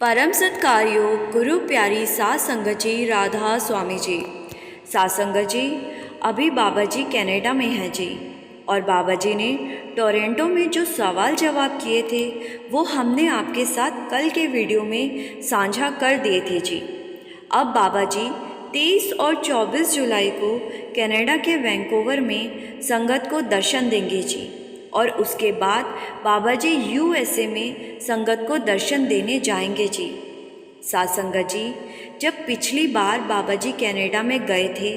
परम सत्कार्यो गुरु प्यारी सात संगत जी राधा स्वामी जी। सात संगत जी, अभी बाबा जी कनाडा में हैं जी, और बाबा जी ने टोरंटो में जो सवाल जवाब किए थे वो हमने आपके साथ कल के वीडियो में साझा कर दिए थे जी। अब बाबा जी 23 और 24 जुलाई को कनाडा के वैंकूवर में संगत को दर्शन देंगे जी, और उसके बाद बाबा जी यूएसए में संगत को दर्शन देने जाएंगे जी। सात संगत जी, जब पिछली बार बाबा जी कनाडा में गए थे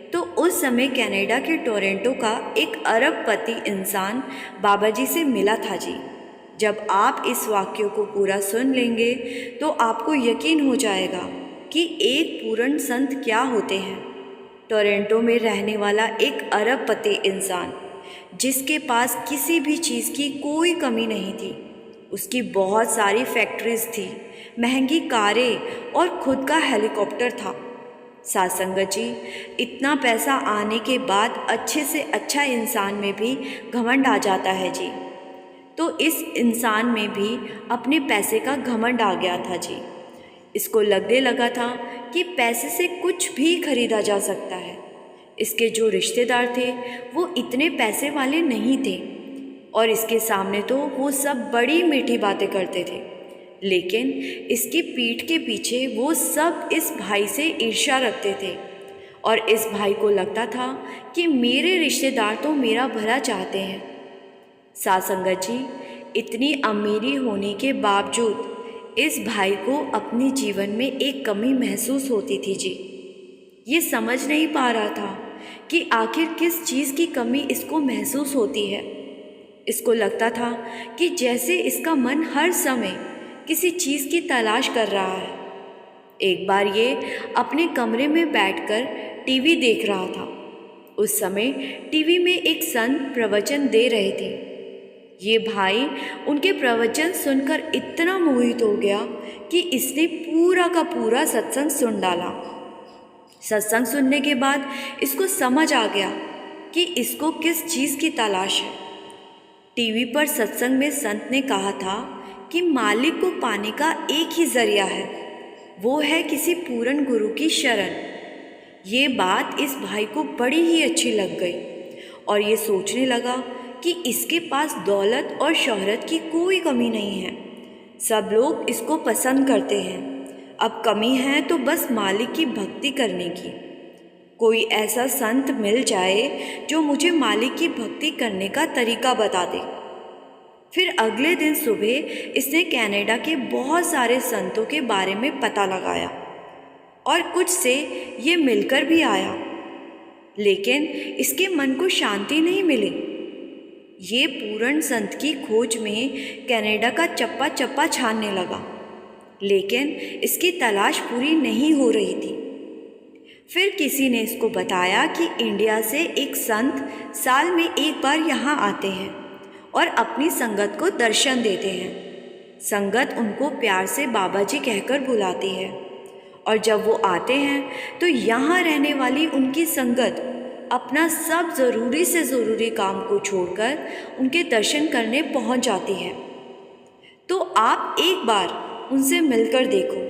तो उस समय कनाडा के टोरंटो का एक अरबपति इंसान बाबा जी से मिला था जी। जब आप इस वाक्य को पूरा सुन लेंगे तो आपको यकीन हो जाएगा कि एक पूर्ण संत क्या होते हैं। टोरंटो में रहने वाला एक अरबपति इंसान जिसके पास किसी भी चीज़ की कोई कमी नहीं थी। उसकी बहुत सारी फैक्ट्रीज थी, महंगी कारें और खुद का हेलीकॉप्टर था। सात संगत जी, इतना पैसा आने के बाद अच्छे से अच्छा इंसान में भी घमंड आ जाता है जी। तो इस इंसान में भी अपने पैसे का घमंड आ गया था जी। इसको लगने लगा था कि पैसे से कुछ भी खरीदा जा सकता है। इसके जो रिश्तेदार थे वो इतने पैसे वाले नहीं थे, और इसके सामने तो वो सब बड़ी मीठी बातें करते थे, लेकिन इसकी पीठ के पीछे वो सब इस भाई से ईर्ष्या रखते थे। और इस भाई को लगता था कि मेरे रिश्तेदार तो मेरा भला चाहते हैं। सात संगत जी, इतनी अमीरी होने के बावजूद इस भाई को अपने जीवन में एक कमी महसूस होती थी जी। ये समझ नहीं पा रहा था कि आखिर किस चीज़ की कमी इसको महसूस होती है। इसको लगता था कि जैसे इसका मन हर समय किसी चीज़ की तलाश कर रहा है। एक बार ये अपने कमरे में बैठकर टीवी देख रहा था। उस समय टीवी में एक संत प्रवचन दे रहे थे। ये भाई उनके प्रवचन सुनकर इतना मोहित हो गया कि इसने पूरा का पूरा सत्संग सुन डाला। सत्संग सुनने के बाद इसको समझ आ गया कि इसको किस चीज़ की तलाश है। टीवी पर सत्संग में संत ने कहा था कि मालिक को पाने का एक ही जरिया है, वो है किसी पूर्ण गुरु की शरण। ये बात इस भाई को बड़ी ही अच्छी लग गई, और ये सोचने लगा कि इसके पास दौलत और शोहरत की कोई कमी नहीं है। सब लोग इसको पसंद करते हैं। अब कमी है तो बस मालिक की भक्ति करने की। कोई ऐसा संत मिल जाए जो मुझे मालिक की भक्ति करने का तरीका बता दे। फिर अगले दिन सुबह इसने कनाडा के बहुत सारे संतों के बारे में पता लगाया, और कुछ से ये मिलकर भी आया, लेकिन इसके मन को शांति नहीं मिली। ये पूर्ण संत की खोज में कनाडा का चप्पा चप्पा छानने लगा, लेकिन इसकी तलाश पूरी नहीं हो रही थी। फिर किसी ने इसको बताया कि इंडिया से एक संत साल में एक बार यहाँ आते हैं और अपनी संगत को दर्शन देते हैं। संगत उनको प्यार से बाबा जी कहकर बुलाती है, और जब वो आते हैं तो यहाँ रहने वाली उनकी संगत अपना सब ज़रूरी से ज़रूरी काम को छोड़कर उनके दर्शन करने पहुँच जाती है। तो आप एक बार उनसे मिलकर देखो,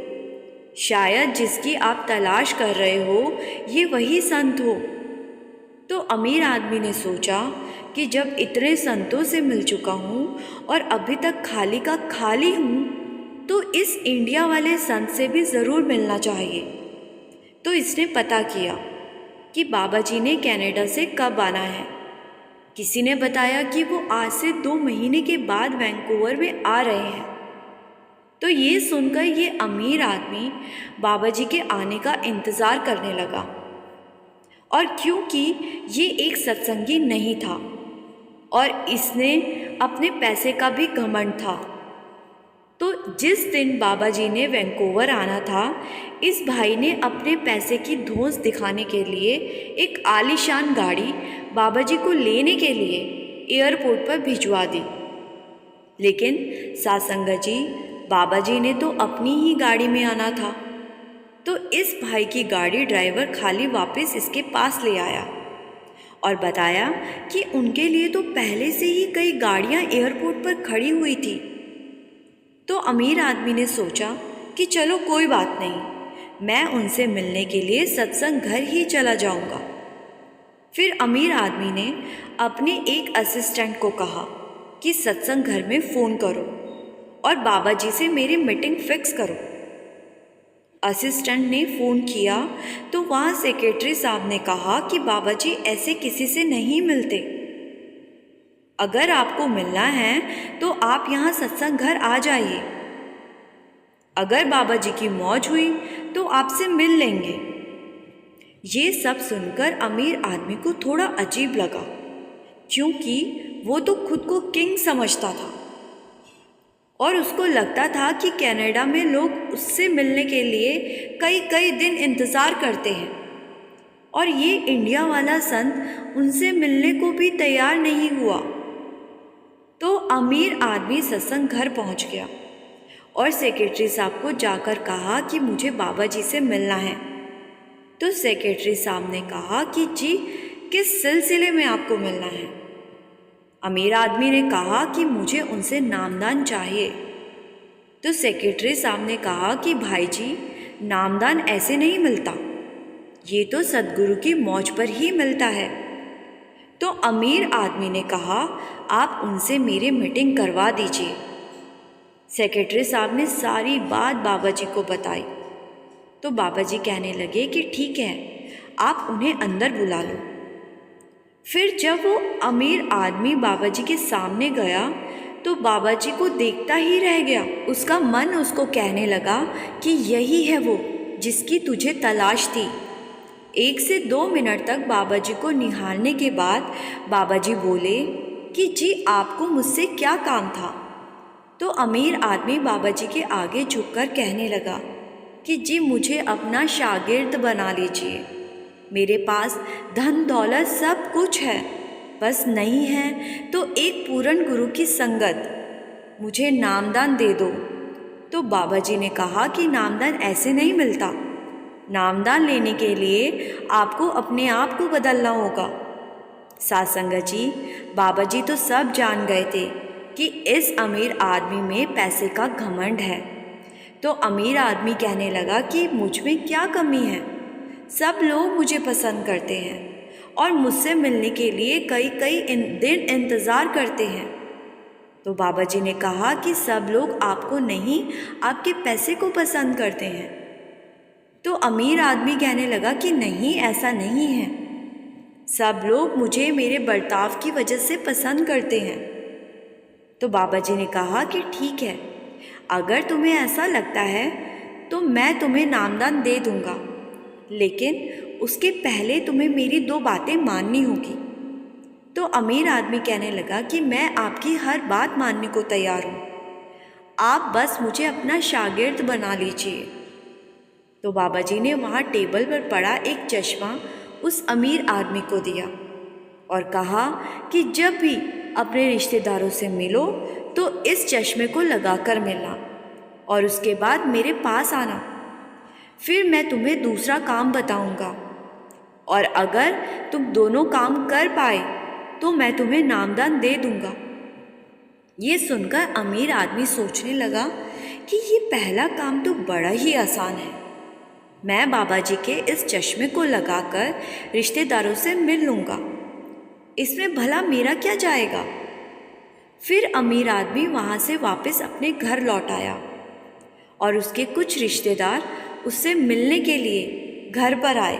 शायद जिसकी आप तलाश कर रहे हो ये वही संत हो। तो अमीर आदमी ने सोचा कि जब इतने संतों से मिल चुका हूँ और अभी तक खाली का खाली हूँ, तो इस इंडिया वाले संत से भी ज़रूर मिलना चाहिए। तो इसने पता किया कि बाबा जी ने कनाडा से कब आना है। किसी ने बताया कि वो आज से 2 महीने के बाद वैंकूवर में आ रहे हैं। तो ये सुनकर ये अमीर आदमी बाबा जी के आने का इंतज़ार करने लगा, और क्योंकि ये एक सत्संगी नहीं था और इसने अपने पैसे का भी घमंड था, तो जिस दिन बाबा जी ने वैंकूवर आना था, इस भाई ने अपने पैसे की धौंस दिखाने के लिए एक आलीशान गाड़ी बाबा जी को लेने के लिए एयरपोर्ट पर भिजवा दी। लेकिन सात संगत जी, बाबा जी ने तो अपनी ही गाड़ी में आना था। तो इस भाई की गाड़ी ड्राइवर खाली वापस इसके पास ले आया और बताया कि उनके लिए तो पहले से ही कई गाड़ियां एयरपोर्ट पर खड़ी हुई थी। तो अमीर आदमी ने सोचा कि चलो कोई बात नहीं, मैं उनसे मिलने के लिए सत्संग घर ही चला जाऊंगा। फिर अमीर आदमी ने अपने एक असिस्टेंट को कहा कि सत्संग घर में फ़ोन करो और बाबा जी से मेरी मीटिंग फिक्स करो। असिस्टेंट ने फ़ोन किया तो वहाँ सेक्रेटरी साहब ने कहा कि बाबा जी ऐसे किसी से नहीं मिलते, अगर आपको मिलना है तो आप यहाँ सत्संग घर आ जाइए, अगर बाबा जी की मौज हुई तो आपसे मिल लेंगे। ये सब सुनकर अमीर आदमी को थोड़ा अजीब लगा, क्योंकि वो तो खुद को किंग समझता था और उसको लगता था कि कनाडा में लोग उससे मिलने के लिए कई कई दिन इंतज़ार करते हैं और ये इंडिया वाला संत उनसे मिलने को भी तैयार नहीं हुआ। तो अमीर आदमी सत्संग घर पहुंच गया और सेक्रेटरी साहब को जाकर कहा कि मुझे बाबा जी से मिलना है। तो सेक्रेटरी साहब ने कहा कि जी किस सिलसिले में आपको मिलना है। अमीर आदमी ने कहा कि मुझे उनसे नामदान चाहिए। तो सेक्रेटरी साहब ने कहा कि भाई जी नामदान ऐसे नहीं मिलता, ये तो सद्गुरु की मौज पर ही मिलता है। तो अमीर आदमी ने कहा आप उनसे मेरी मीटिंग करवा दीजिए। सेक्रेटरी साहब ने सारी बात बाबा जी को बताई। तो बाबा जी कहने लगे कि ठीक है, आप उन्हें अंदर बुला लो। फिर जब वो अमीर आदमी बाबा जी के सामने गया तो बाबा जी को देखता ही रह गया। उसका मन उसको कहने लगा कि यही है वो जिसकी तुझे तलाश थी। 1 से 2 मिनट तक बाबा जी को निहारने के बाद बाबा जी बोले कि जी आपको मुझसे क्या काम था। तो अमीर आदमी बाबा जी के आगे झुककर कहने लगा कि जी मुझे अपना शागिर्द बना लीजिए, मेरे पास धन दौलत सब कुछ है, बस नहीं है तो एक पूर्ण गुरु की संगत, मुझे नामदान दे दो। तो बाबा जी ने कहा कि नामदान ऐसे नहीं मिलता, नामदान लेने के लिए आपको अपने आप को बदलना होगा। साध संगत जी, बाबा जी तो सब जान गए थे कि इस अमीर आदमी में पैसे का घमंड है। तो अमीर आदमी कहने लगा कि मुझ में क्या कमी है, सब लोग मुझे पसंद करते हैं और मुझसे मिलने के लिए कई कई दिन इंतज़ार करते हैं। तो बाबा जी ने कहा कि सब लोग आपको नहीं, आपके पैसे को पसंद करते हैं। तो अमीर आदमी कहने लगा कि नहीं, ऐसा नहीं है, सब लोग मुझे मेरे बर्ताव की वजह से पसंद करते हैं। तो बाबा जी ने कहा कि ठीक है, अगर तुम्हें ऐसा लगता है तो मैं तुम्हें नामदान दे दूंगा, लेकिन उसके पहले तुम्हें मेरी 2 बातें माननी होगी। तो अमीर आदमी कहने लगा कि मैं आपकी हर बात मानने को तैयार हूँ, आप बस मुझे अपना शागिर्द बना लीजिए। तो बाबा जी ने वहाँ टेबल पर पड़ा एक चश्मा उस अमीर आदमी को दिया और कहा कि जब भी अपने रिश्तेदारों से मिलो तो इस चश्मे को लगाकर मिलना और उसके बाद मेरे पास आना, फिर मैं तुम्हें दूसरा काम बताऊंगा और अगर तुम दोनों काम कर पाए तो मैं तुम्हें नामदान दे दूंगा। ये सुनकर अमीर आदमी सोचने लगा कि ये पहला काम तो बड़ा ही आसान है, मैं बाबा जी के इस चश्मे को लगाकर रिश्तेदारों से मिल लूँगा, इसमें भला मेरा क्या जाएगा। फिर अमीर आदमी वहाँ से वापस अपने घर लौट आया और उसके कुछ रिश्तेदार उससे मिलने के लिए घर पर आए।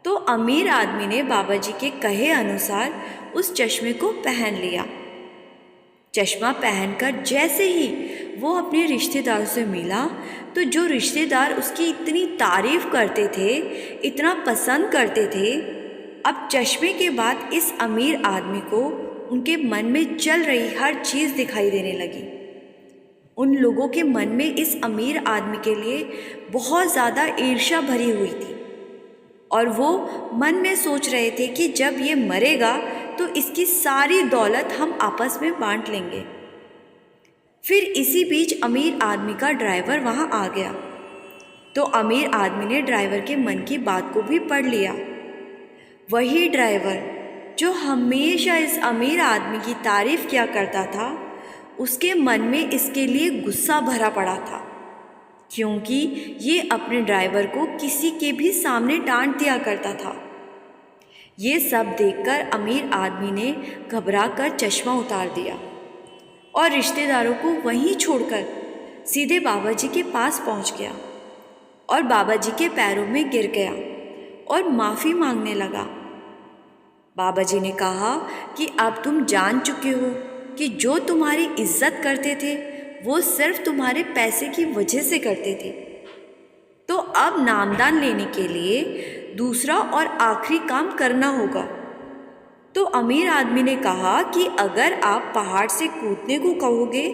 तो अमीर आदमी ने बाबा जी के कहे अनुसार उस चश्मे को पहन लिया। चश्मा पहनकर जैसे ही वो अपने रिश्तेदारों से मिला तो जो रिश्तेदार उसकी इतनी तारीफ़ करते थे, इतना पसंद करते थे, अब चश्मे के बाद इस अमीर आदमी को उनके मन में चल रही हर चीज़ दिखाई देने लगी। उन लोगों के मन में इस अमीर आदमी के लिए बहुत ज़्यादा ईर्ष्या भरी हुई थी और वो मन में सोच रहे थे कि जब ये मरेगा तो इसकी सारी दौलत हम आपस में बांट लेंगे। फिर इसी बीच अमीर आदमी का ड्राइवर वहाँ आ गया। तो अमीर आदमी ने ड्राइवर के मन की बात को भी पढ़ लिया। वही ड्राइवर जो हमेशा इस अमीर आदमी की तारीफ़ किया करता था, उसके मन में इसके लिए गुस्सा भरा पड़ा था क्योंकि ये अपने ड्राइवर को किसी के भी सामने डांट दिया करता था। ये सब देखकर अमीर आदमी ने घबराकर चश्मा उतार दिया और रिश्तेदारों को वहीं छोड़कर सीधे बाबा जी के पास पहुंच गया और बाबा जी के पैरों में गिर गया और माफ़ी मांगने लगा। बाबा जी ने कहा कि अब तुम जान चुके हो कि जो तुम्हारी इज्जत करते थे वो सिर्फ तुम्हारे पैसे की वजह से करते थे, तो अब नामदान लेने के लिए दूसरा और आखिरी काम करना होगा। तो अमीर आदमी ने कहा कि अगर आप पहाड़ से कूदने को कहोगे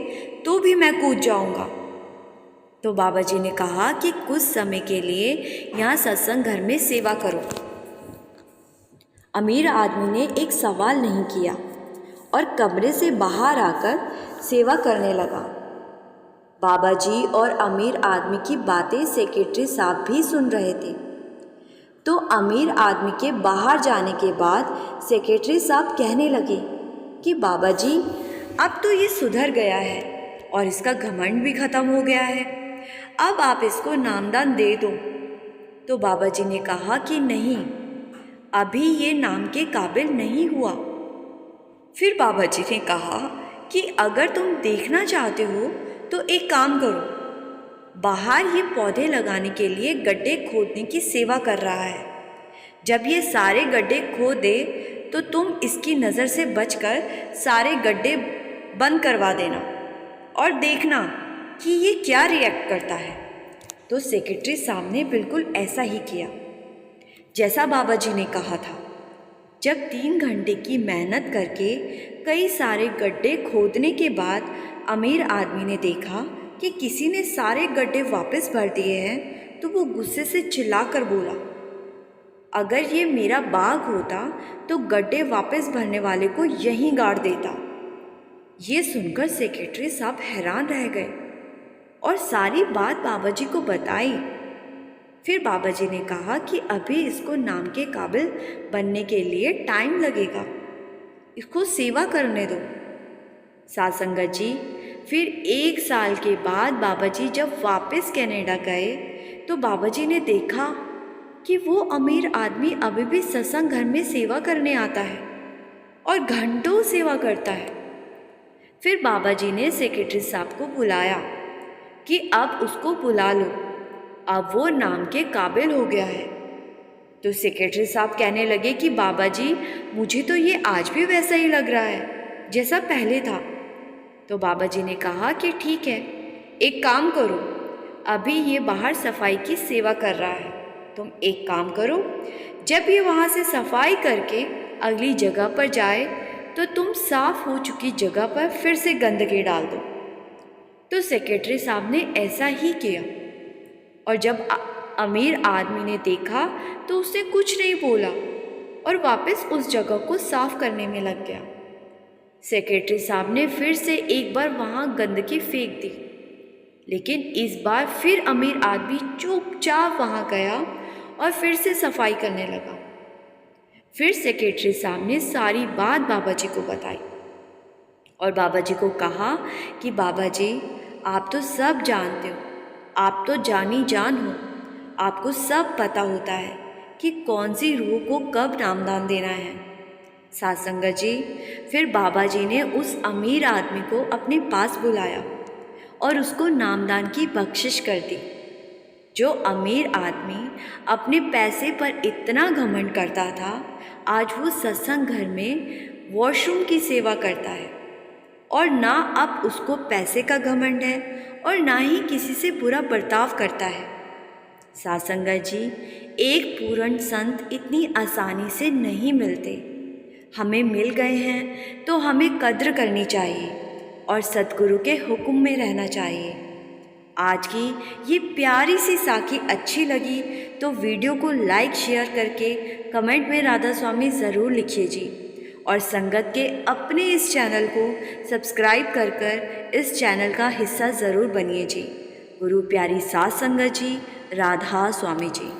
तो भी मैं कूद जाऊंगा। तो बाबा जी ने कहा कि कुछ समय के लिए यहाँ सत्संग घर में सेवा करो। अमीर आदमी ने एक सवाल नहीं किया और कमरे से बाहर आकर सेवा करने लगा। बाबा जी और अमीर आदमी की बातें सेक्रेटरी साहब भी सुन रहे थे। तो अमीर आदमी के बाहर जाने के बाद सेक्रेटरी साहब कहने लगे कि बाबा जी अब तो ये सुधर गया है और इसका घमंड भी ख़त्म हो गया है, अब आप इसको नामदान दे दो। तो बाबा जी ने कहा कि नहीं, अभी ये नाम के काबिल नहीं हुआ। फिर बाबा जी ने कहा कि अगर तुम देखना चाहते हो तो एक काम करो, बाहर ये पौधे लगाने के लिए गड्ढे खोदने की सेवा कर रहा है। जब ये सारे गड्ढे खोद दे तो तुम इसकी नज़र से बचकर सारे गड्ढे बंद करवा देना और देखना कि ये क्या रिएक्ट करता है। तो सेक्रेटरी साहब ने बिल्कुल ऐसा ही किया जैसा बाबा जी ने कहा था। जब 3 घंटे की मेहनत करके कई सारे गड्ढे खोदने के बाद अमीर आदमी ने देखा कि किसी ने सारे गड्ढे वापस भर दिए हैं, तो वो गुस्से से चिल्लाकर बोला, अगर ये मेरा बाग होता तो गड्ढे वापस भरने वाले को यहीं गाड़ देता। ये सुनकर सेक्रेटरी साहब हैरान रह गए और सारी बात बाबा जी को बताई। फिर बाबा जी ने कहा कि अभी इसको नाम के काबिल बनने के लिए टाइम लगेगा, इसको सेवा करने दो। साध संगत जी, फिर 1 साल के बाद बाबा जी जब वापस कनाडा गए तो बाबा जी ने देखा कि वो अमीर आदमी अभी भी सत्संग घर में सेवा करने आता है और घंटों सेवा करता है। फिर बाबा जी ने सेक्रेटरी साहब को बुलाया कि अब उसको बुला लो, अब वो नाम के काबिल हो गया है। तो सेक्रेटरी साहब कहने लगे कि बाबा जी, मुझे तो ये आज भी वैसा ही लग रहा है जैसा पहले था। तो बाबा जी ने कहा कि ठीक है, एक काम करो, अभी ये बाहर सफाई की सेवा कर रहा है, तुम एक काम करो, जब ये वहाँ से सफाई करके अगली जगह पर जाए तो तुम साफ हो चुकी जगह पर फिर से गंदगी डाल दो। तो सेक्रेटरी साहब ने ऐसा ही किया और जब अमीर आदमी ने देखा तो उसने कुछ नहीं बोला और वापस उस जगह को साफ करने में लग गया। सेक्रेटरी साहब ने फिर से एक बार वहाँ गंदगी फेंक दी, लेकिन इस बार फिर अमीर आदमी चुपचाप वहाँ गया और फिर से सफाई करने लगा। फिर सेक्रेटरी साहब ने सारी बात बाबा जी को बताई और बाबा जी को कहा कि बाबा जी, आप तो सब जानते हो, आप तो जानी जान हो, आपको सब पता होता है कि कौन सी रूह को कब नामदान देना है। साध संगत जी, फिर बाबा जी ने उस अमीर आदमी को अपने पास बुलाया और उसको नामदान की बख्शिश कर दी। जो अमीर आदमी अपने पैसे पर इतना घमंड करता था, आज वो सत्संग घर में वॉशरूम की सेवा करता है और ना अब उसको पैसे का घमंड है और ना ही किसी से बुरा बर्ताव करता है। साध संगत जी, एक पूर्ण संत इतनी आसानी से नहीं मिलते, हमें मिल गए हैं तो हमें कद्र करनी चाहिए और सद्गुरु के हुक्म में रहना चाहिए। आज की ये प्यारी सी साखी अच्छी लगी तो वीडियो को लाइक शेयर करके कमेंट में राधा स्वामी ज़रूर लिखिए जी, और संगत के अपने इस चैनल को सब्सक्राइब कर इस चैनल का हिस्सा ज़रूर बनिए जी। गुरु प्यारी साध संगत जी, राधा स्वामी जी।